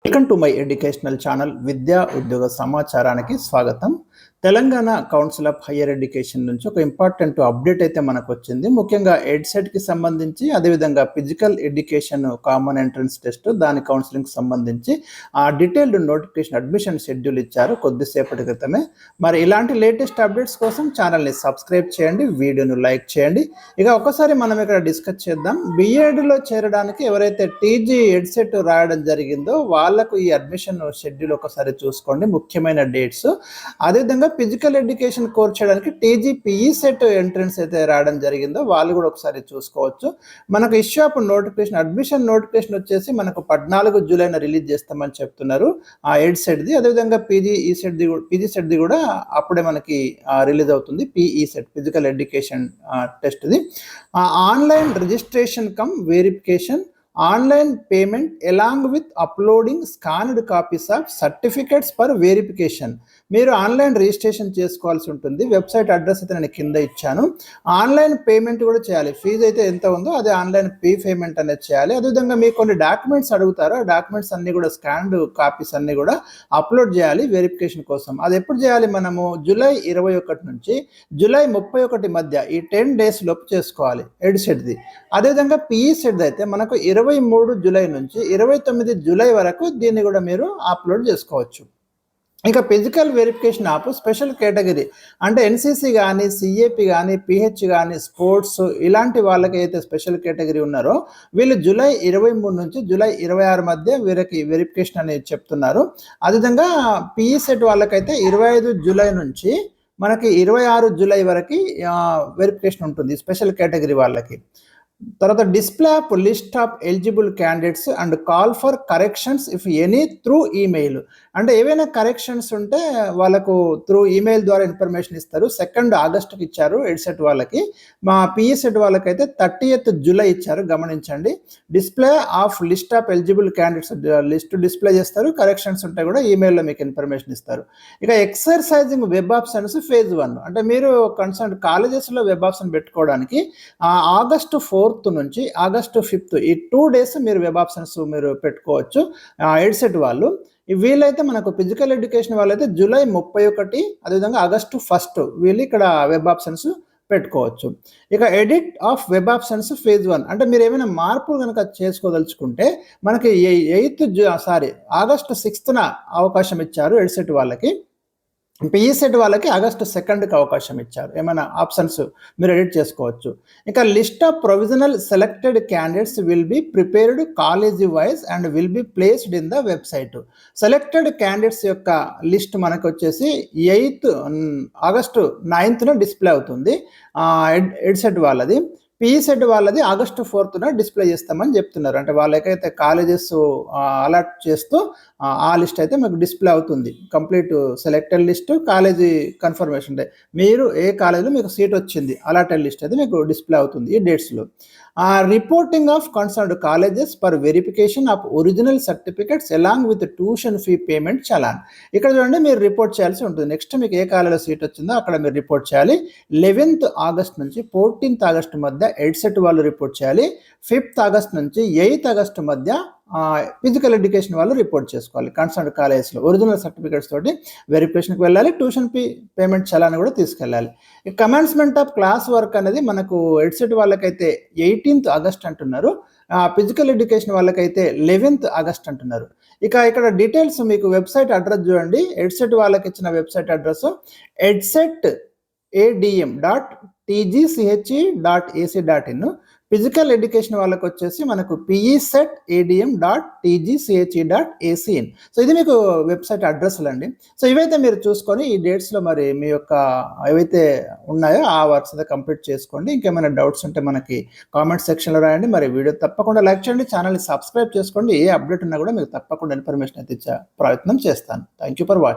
Welcome to my educational channel విద్యా ఉద్యోగ సమాచారానికి స్వాగతం. Telangana council of higher education నుంచి ఒక ఇంపార్టెంట్ అప్డేట్ అయితే మనకు వచ్చింది. ముఖ్యంగా ఎడ్సెట్కి సంబంధించి, అదేవిధంగా physical education common entrance test దాని కౌన్సిలింగ్కి సంబంధించి ఆ డీటెయిల్డ్ నోటిఫికేషన్ అడ్మిషన్ షెడ్యూల్ ఇచ్చారు కొద్దిసేపటి క్రితమే. మరి ఇలాంటి లేటెస్ట్ అప్డేట్స్ కోసం ఛానల్ని సబ్స్క్రైబ్ చేయండి, వీడియోను లైక్ చేయండి. ఇక ఒకసారి మనం ఇక్కడ డిస్కస్ చేద్దాం. బిఎడ్లో చేరడానికి ఎవరైతే టీజీ ఎడ్సెట్ రాయడం జరిగిందో వాళ్ళకు ఈ అడ్మిషన్ షెడ్యూల్ ఒకసారి చూసుకోండి, ముఖ్యమైన డేట్స్. అదేవిధంగా ఫిజికల్ ఎడ్యుకేషన్ కోర్స్ చేయడానికి టీజీపీఈ సెట్ ఎంట్రన్స్ అయితే రావడం జరిగిందో వాళ్ళు కూడా ఒకసారి చూసుకోవచ్చు. మనకు issue of notification admission notification వచ్చేసి మనకు 14 జూలైన రిలీజ్ చేస్తామని చెప్తున్నారు ఆ ఎడ్ సెట్ది. అదేవిధంగా పీజీ సెట్ది కూడా అప్పుడే మనకి రిలీజ్ అవుతుంది. పీఈ సెట్ ఫిజికల్ ఎడ్యుకేషన్ టెస్ట్ది. Online registration cum verification, online payment along with uploading scanned copies of certificates for verification. మీరు ఆన్లైన్ రిజిస్ట్రేషన్ చేసుకోవాల్సి ఉంటుంది. వెబ్సైట్ అడ్రస్ అయితే నేను కింద ఇచ్చాను. ఆన్లైన్ పేమెంట్ కూడా చేయాలి. ఫీజు అయితే ఎంత ఉందో అదే ఆన్లైన్ పేమెంట్ అనేది చేయాలి. అదేవిధంగా మీకు కొన్ని డాక్యుమెంట్స్ అడుగుతారు. ఆ డాక్యుమెంట్స్ అన్ని కూడా స్కాన్డ్ కాపీస్ అన్ని కూడా అప్లోడ్ చేయాలి వెరిఫికేషన్ కోసం. అది ఎప్పుడు చేయాలి? మనము జూలై 21 నుంచి జూలై 31 మధ్య ఈ 10 days లోపు చేసుకోవాలి ఎడ్ సెట్ది. అదేవిధంగా పీఈ సెట్ అయితే మనకు 23 జూలై నుంచి 29 జూలై వరకు దీన్ని కూడా మీరు అప్లోడ్ చేసుకోవచ్చు. ఇక ఫిజికల్ వెరిఫికేషన్ ఆప్ స్పెషల్ కేటగిరీ అంటే ఎన్సీసీ కానీ, సిఏపి కానీ, పిహెచ్ కానీ, స్పోర్ట్స్ ఇలాంటి వాళ్ళకి అయితే స్పెషల్ కేటగిరీ ఉన్నారో వీళ్ళు జూలై 23 నుంచి జూలై 26 మధ్య వీరికి వెరిఫికేషన్ అనేది చెప్తున్నారు. అదేవిధంగా పీఈ సెట్ వాళ్ళకైతే 25 జూలై నుంచి మనకి 26 జూలై వరకు వెరిఫికేషన్ ఉంటుంది స్పెషల్ కేటగిరీ వాళ్ళకి. తర్వాత display of list of eligible candidates and call for corrections if any through email. అంటే ఏవైనా కరెక్షన్స్ ఉంటే వాళ్ళకు త్రూ ఈమెయిల్ ద్వారా ఇన్ఫర్మేషన్ ఇస్తారు. 2 ఆగస్టుకి ఇచ్చారు ఎడ్సెట్ వాళ్ళకి. మా పిఈ సెట్ వాళ్ళకైతే 30th జూలై ఇచ్చారు, గమనించండి. Display of list of eligible candidates list display చేస్తారు. కరెక్షన్స్ ఉంటే కూడా ఈమెయిల్లో మీకు ఇన్ఫర్మేషన్ ఇస్తారు. ఇక ఎక్సర్సైజింగ్ వెబ్ ఆప్షన్స్ phase 1 అంటే మీరు కన్సర్న్ కాలేజెస్లో వెబ్ ఆప్షన్ పెట్టుకోవడానికి ఆగస్టు 4 నుంచి ఆగస్టు 5 ఈ 2 days మీరు వెబ్ ఆప్షన్స్ మీరు పెట్టుకోవచ్చు ఎడ్సెట్ వాళ్ళు. వీళ్ళైతే మనకు ఫిజికల్ ఎడ్యుకేషన్ వాళ్ళైతే జూలై 31 అదేవిధంగా ఆగస్టు 1 వీళ్ళు ఇక్కడ వెబ్ ఆప్షన్స్ పెట్టుకోవచ్చు. ఇక edit of web options phase 1 అంటే మీరు ఏమైనా మార్పులు కనుక చేసుకోదలుచుకుంటే మనకి ఆగస్టు 6న అవకాశం ఇచ్చారు ఎడ్సెట్ వాళ్ళకి. పీఈ సెట్ వాళ్ళకి ఆగస్టు 2కి అవకాశం ఇచ్చారు. ఏమైనా ఆప్షన్స్ మీరు ఎడిట్ చేసుకోవచ్చు. ఇక list of provisional selected candidates will be prepared college wise and will be placed in the website. Selected candidates యొక్క లిస్ట్ మనకు వచ్చేసి ఆగస్టు 9న డిస్ప్లే అవుతుంది ఎడ్సెట్ వాళ్ళది. పీఈ సెట్ వాళ్ళది ఆగస్టు 4న డిస్ప్లే చేస్తామని చెప్తున్నారు. అంటే వాళ్ళకైతే కాలేజెస్ అలాట్ చేస్తూ ఆ లిస్ట్ అయితే మీకు డిస్ప్లే అవుతుంది. Complete selected list, college confirmation day, మీరు ఏ కాలేజీలో మీకు సీట్ వచ్చింది అలాటెడ్ లిస్ట్ అయితే మీకు డిస్ప్లే అవుతుంది ఈ డేట్స్లో. Reporting of concerned colleges for verification of original certificates along with tuition fee payment challan. ఇక్కడ చూడండి మీరు రిపోర్ట్ చేయాల్సి ఉంటుంది. నెక్స్ట్ మీకు ఏ కాలేజీలో సీట్ వచ్చిందో అక్కడ మీరు రిపోర్ట్ చేయాలి. 11th ఆగస్ట్ నుంచి 14th ఆగస్ట్ మధ్య ఎడ్సెట్ వాళ్ళు రిపోర్ట్ చేయాలి. 5th ఆగస్ట్ నుంచి 8th ఆగస్ట్ మధ్య ఫిజికల్ ఎడ్యుకేషన్ వాళ్ళు రిపోర్ట్ చేసుకోవాలి. కన్సర్న్డ్ కాలేజెస్లో ఒరిజినల్ సర్టిఫికేట్స్ తోటి వెరిఫికేషన్కి వెళ్ళాలి. ట్యూషన్ ఫీ పేమెంట్ చలాన్ని కూడా తీసుకెళ్ళాలి. కమెన్స్మెంట్ ఆఫ్ క్లాస్ వర్క్ అనేది మనకు ఎడ్సెట్ వాళ్ళకైతే 18th ఆగస్ట్ అంటున్నారు. ఫిజికల్ ఎడ్యుకేషన్ వాళ్ళకైతే 11th ఆగస్ట్ అంటున్నారు. ఇక ఇక్కడ డీటెయిల్స్ మీకు వెబ్సైట్ అడ్రస్ చూడండి. ఎడ్సెట్ వాళ్ళకి ఇచ్చిన website address edsetadm.tgche.ac.in. Physical education వాళ్ళకి వచ్చేసి మనకు pesetadm.tgche.ac.in. సో ఇది మీకు వెబ్సైట్ అడ్రస్లు అండి. సో ఇవైతే మీరు చూసుకొని ఈ డేట్స్లో మరి మీ యొక్క ఏవైతే ఉన్నాయో ఆ వర్క్స్ అయితే కంప్లీట్ చేసుకోండి. ఇంకేమైనా డౌట్స్ ఉంటే మనకి కామెంట్ సెక్షన్లో రాయండి. మరి వీడియో తప్పకుండా లైక్ చేయండి, ఛానల్ని సబ్స్క్రైబ్ చేసుకోండి. ఏ అప్డేట్ ఉన్నా కూడా మీకు తప్పకుండా ఇన్ఫర్మేషన్ అయితే ఇచ్చే ప్రయత్నం చేస్తాను. Thank you for watching.